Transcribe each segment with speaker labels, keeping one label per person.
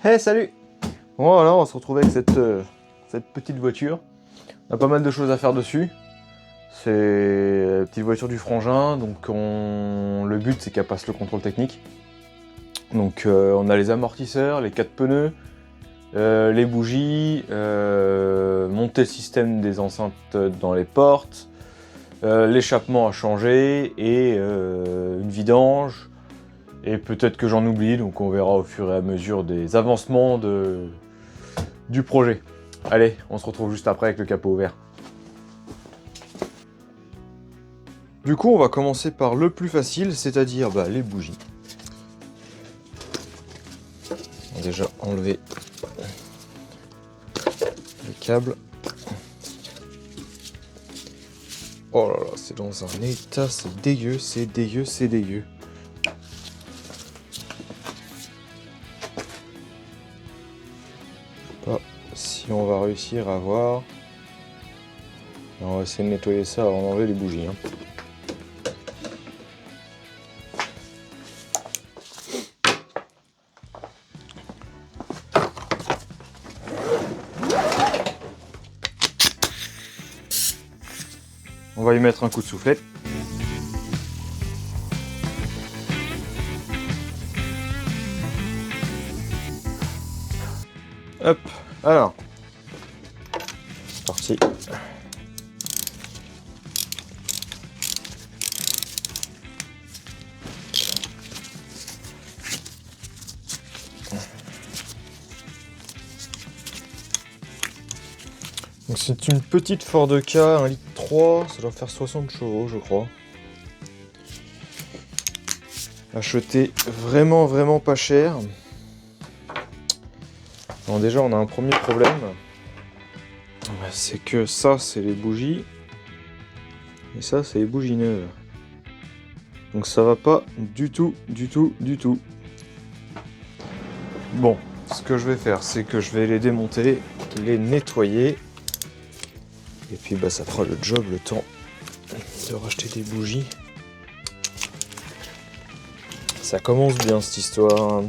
Speaker 1: Hey, salut! Voilà, on va se retrouver avec cette petite voiture. On a pas mal de choses à faire dessus. C'est la petite voiture du frangin, donc le but c'est qu'elle passe le contrôle technique. Donc on a les amortisseurs, les 4 pneus, les bougies, monter le système des enceintes dans les portes, l'échappement à changer et une vidange. Et peut-être que j'en oublie, donc on verra au fur et à mesure des avancements du projet. Allez, on se retrouve juste après avec le capot ouvert. Du coup, on va commencer par le plus facile, c'est-à-dire les bougies. On va déjà enlever les câbles. Oh là là, c'est dans un état, c'est dégueu, c'est dégueu, c'est dégueu. Si on va réussir à voir. On va essayer de nettoyer ça avant d'enlever les bougies. On va y mettre un coup de soufflet. Hop, alors, c'est parti. Donc c'est une petite Ford K, 1,3 litre, ça doit faire 60 chevaux je crois. Acheté vraiment pas cher. Alors déjà on a un premier problème, c'est que ça c'est les bougies, et ça c'est les bougies neuves. Donc ça va pas du tout. Bon, ce que je vais faire c'est que je vais les démonter, les nettoyer, et puis ça fera le job le temps de racheter des bougies. Ça commence bien cette histoire.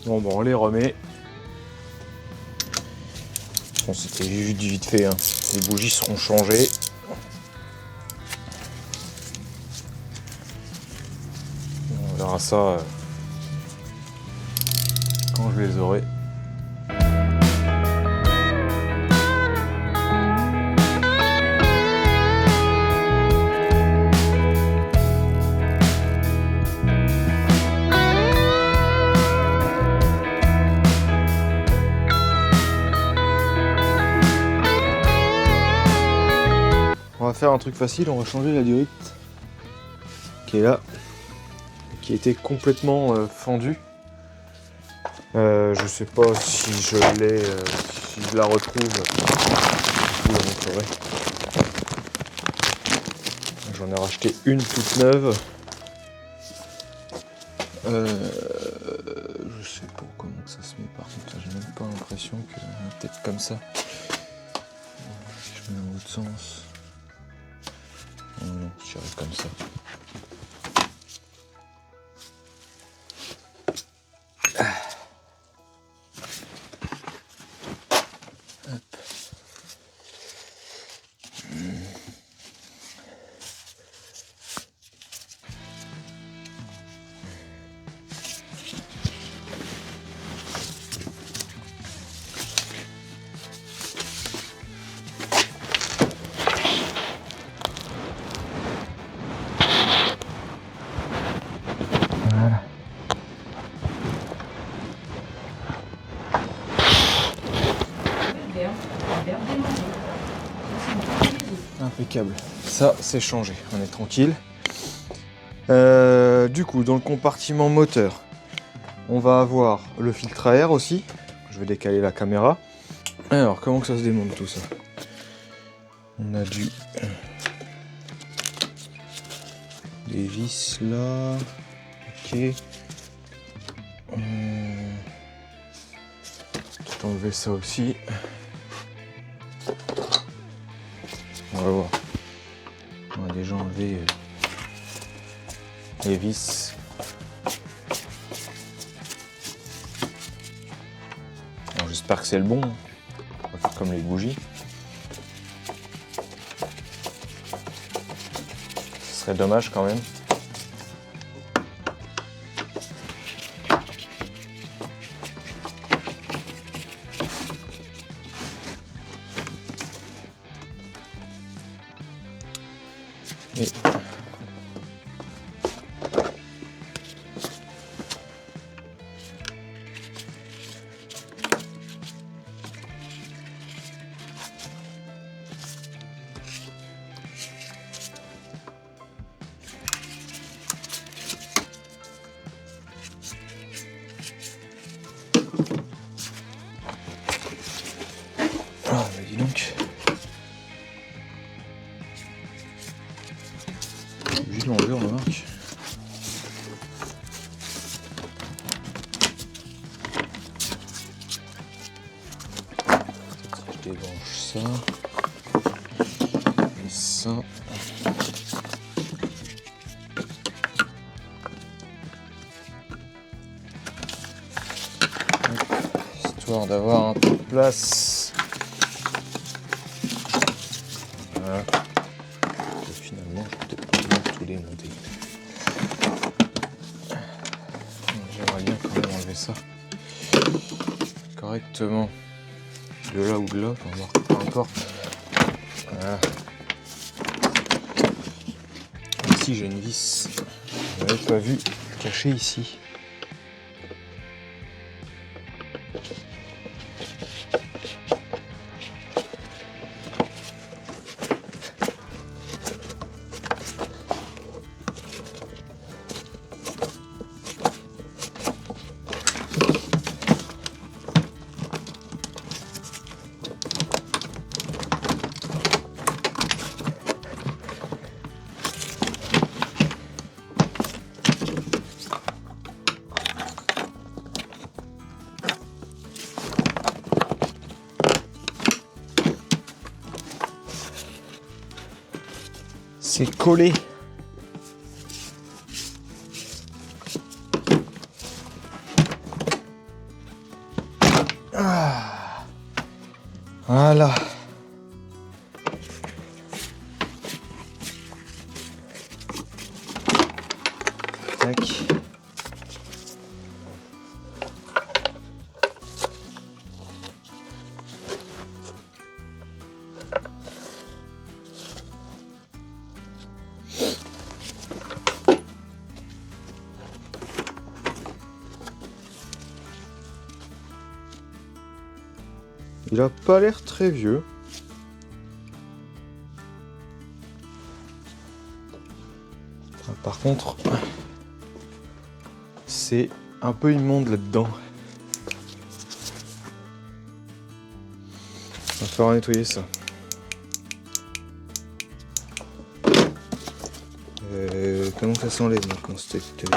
Speaker 1: Bon, on les remet. Bon, c'était vite fait, Les bougies seront changées. On verra ça quand je les aurai. On va faire un truc facile, on va changer la durite qui est là, qui était complètement fendue. Je sais pas si je l'ai, si je la retrouve, je vous la montrerai. Je j'en ai racheté une toute neuve. Je sais pas comment que ça se met par contre, j'ai même pas l'impression que peut-être comme ça. Si je mets dans l'autre sens. Non, je dirais comme ça. Voilà. Impeccable. Ça, c'est changé. On est tranquille. Du coup, dans le compartiment moteur, on va avoir le filtre à air aussi. Je vais décaler la caméra. Alors, comment que ça se démonte tout ça? On a des vis là. Ok. Tout enlever ça aussi. On va voir. On a déjà enlevé les vis. Bon, j'espère que c'est le bon. On va faire comme les bougies. Ce serait dommage quand même. Et ah, mais dis donc. Obligé de l'enlever, remarque. Je débranche ça. Et ça. Histoire d'avoir un peu de place. Voilà. Et finalement, je vais peut-être pas tout démonter. J'aimerais bien quand même enlever ça correctement. De là ou de là, enfin, voir, peu importe. Voilà. Ici j'ai une vis, je n'avais pas vu, cachée ici. C'est collé. Ah. Voilà. Tac. Il a pas l'air très vieux. Par contre, c'est un peu immonde là-dedans. On va falloir nettoyer ça. comment ça s'enlève maintenant cette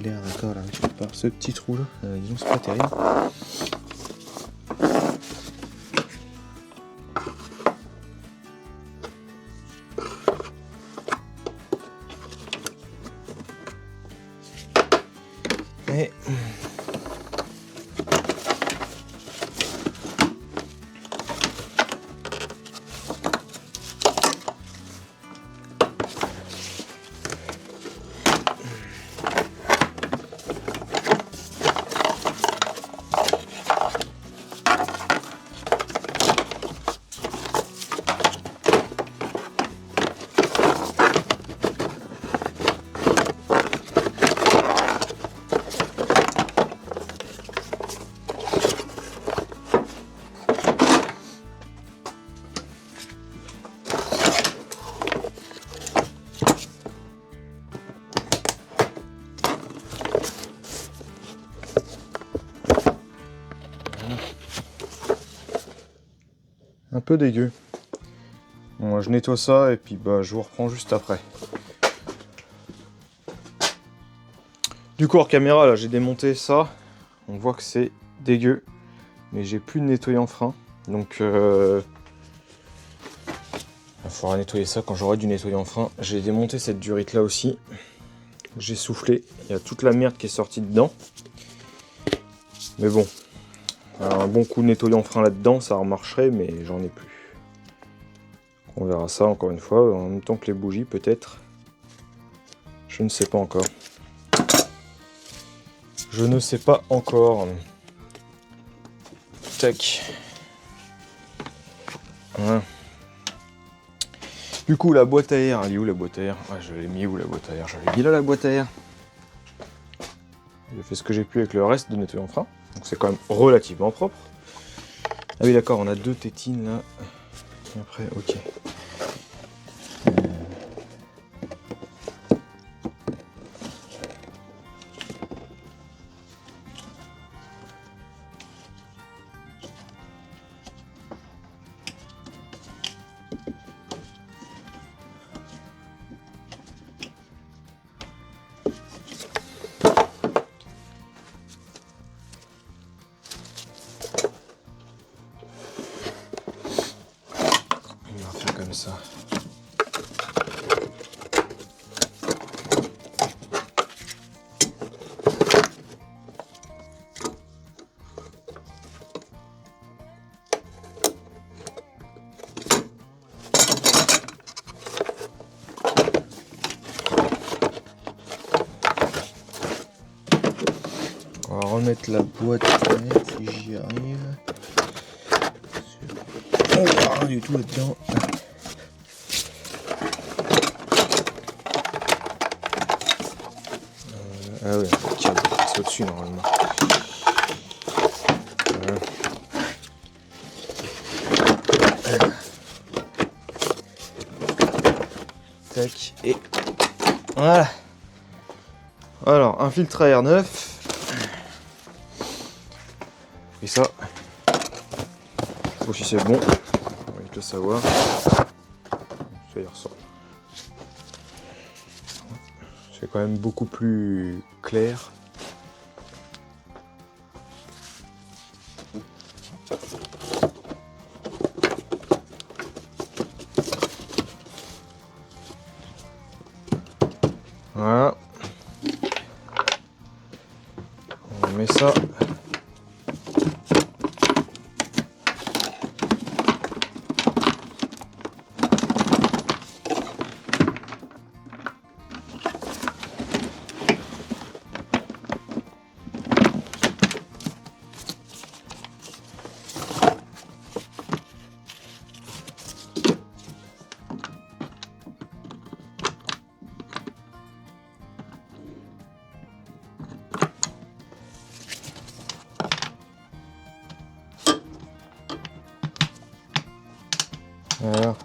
Speaker 1: l'air d'accord là, par ce petit trou là, disons c'est pas terrible. Et un peu dégueu. Bon, moi, je nettoie ça et puis bah, je vous reprends juste après. Du coup, hors caméra, là, j'ai démonté ça. On voit que c'est dégueu, mais j'ai plus de nettoyant frein. Donc, il faudra nettoyer ça quand j'aurai du nettoyant frein. J'ai démonté cette durite là aussi. J'ai soufflé. Il y a toute la merde qui est sortie dedans. Mais bon, un bon coup de nettoyant frein là-dedans, ça remarcherait, mais j'en ai plus. On verra ça encore une fois, en même temps que les bougies peut-être. Je ne sais pas encore. Je ne sais pas encore. Tac. Voilà. Du coup, la boîte à air, elle est où la boîte à air? Ouais, je l'ai mis où la boîte à air? Je l'ai mis là la boîte à air. J'ai fait ce que j'ai pu avec le reste de nettoyant frein. Donc c'est quand même relativement propre. Ah oui d'accord, on a deux tétines là. Et après, ok. On va faire comme ça. On va remettre la boîte si j'y arrive. On voit rien du tout là-dedans. Ah oui, c'est au-dessus normalement. Voilà. Tac, et voilà. Alors, un filtre à air neuf. Et ça, aussi c'est bon, on va vite le savoir. Ça y ressemble. C'est quand même beaucoup plus clair. Voilà. On met ça. Voilà.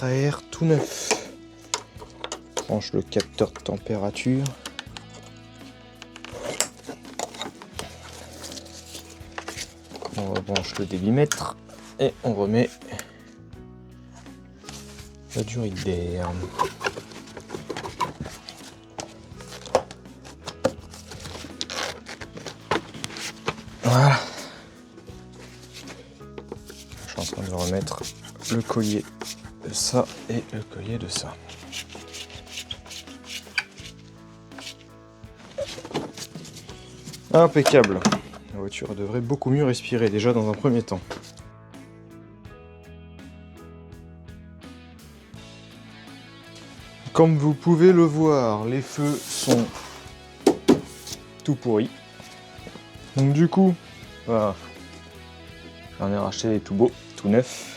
Speaker 1: filtre à air tout neuf. Branche le capteur de température. On rebranche le débitmètre et on remet la durée d'air. Voilà. Je suis en train de remettre le collier de ça et le collier de ça. Impeccable. La voiture devrait beaucoup mieux respirer déjà dans un premier temps. Comme vous pouvez le voir, les feux sont tout pourris. Donc du coup, voilà. J'en ai racheté des tout beaux, tout neufs.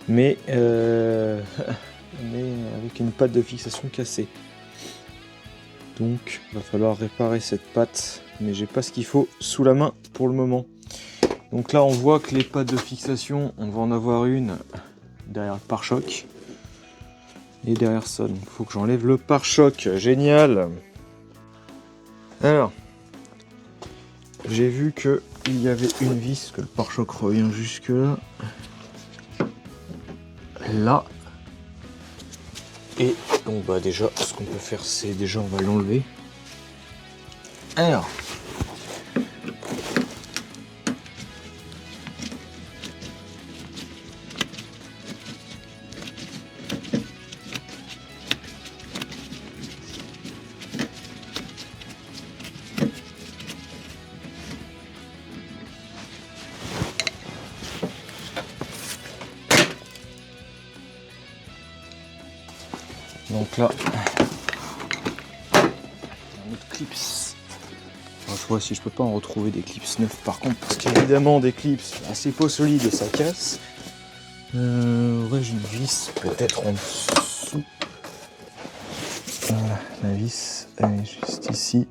Speaker 1: Mais avec une patte de fixation cassée. Donc il va falloir réparer cette patte, mais j'ai pas ce qu'il faut sous la main pour le moment. Donc là on voit que les pattes de fixation, on va en avoir une derrière le pare-choc et derrière ça. Donc il faut que j'enlève le pare-choc. Génial. Alors j'ai vu que il y avait une vis, que le pare-choc revient jusque là. Là. Et donc bah déjà ce qu'on peut faire c'est déjà on va l'enlever. Alors donc là, un autre clips. Alors, je vois si je peux pas en retrouver des clips neufs par contre, parce qu'évidemment des clips assez peu solides et ça casse. Ouais, j'ai une vis peut-être en dessous. Voilà, la vis elle est juste ici.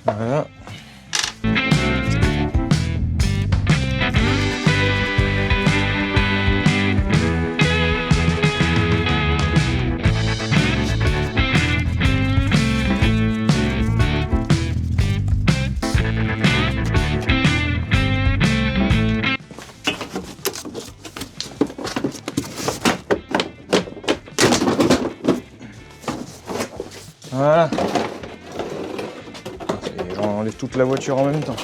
Speaker 1: Voilà. Voilà. J'enlève toute la voiture en même temps.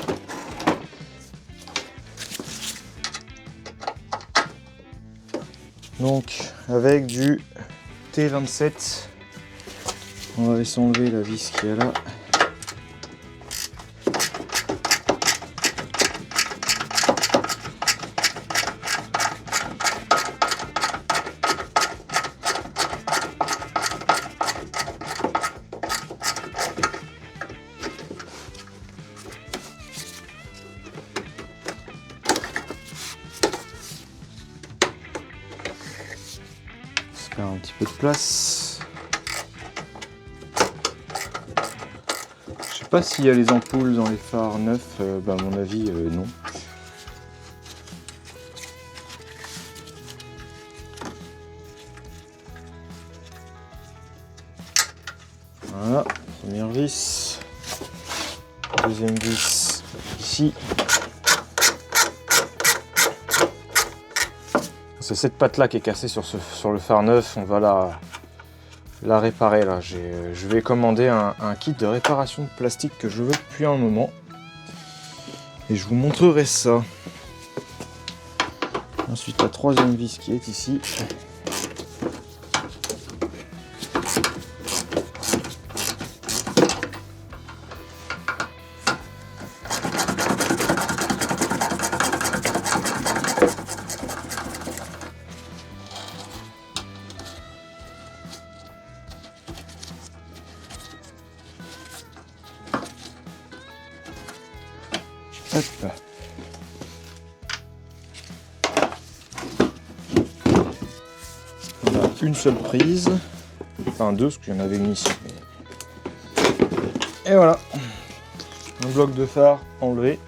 Speaker 1: Donc avec du T27, on va laisser enlever la vis qui est là. Un petit peu de place. Je sais pas s'il y a les ampoules dans les phares neufs, à mon avis non. Voilà, première vis, deuxième vis ici. C'est cette patte là qui est cassée sur le phare neuf, on va la réparer là. Je vais commander un kit de réparation de plastique que je veux depuis un moment. Et je vous montrerai ça. Ensuite la troisième vis qui est ici. Hop. On a une seule prise, enfin deux, parce qu'il y en avait une ici. Et voilà, un bloc de phare enlevé.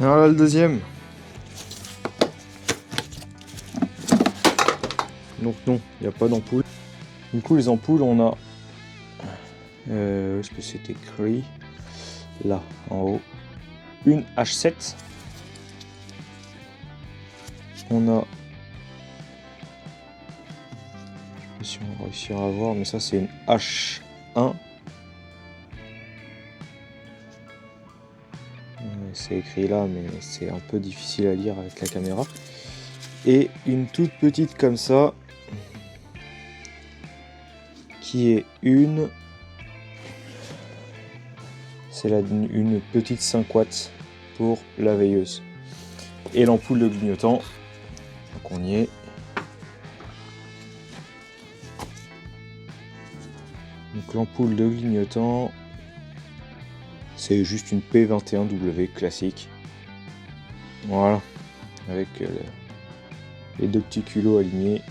Speaker 1: Et voilà le deuxième. Donc non, il n'y a pas d'ampoule. Du coup les ampoules on a... où est-ce que c'est écrit? Là, en haut. Une H7. On a... Je sais pas si on va réussir à voir, mais ça c'est une H1. C'est écrit là, mais c'est un peu difficile à lire avec la caméra. Et une toute petite comme ça, qui est c'est une petite 5 watts pour la veilleuse. Et l'ampoule de clignotant, donc on y est. Donc l'ampoule de clignotant, c'est juste une P21W classique. Voilà, avec les deux petits culots alignés.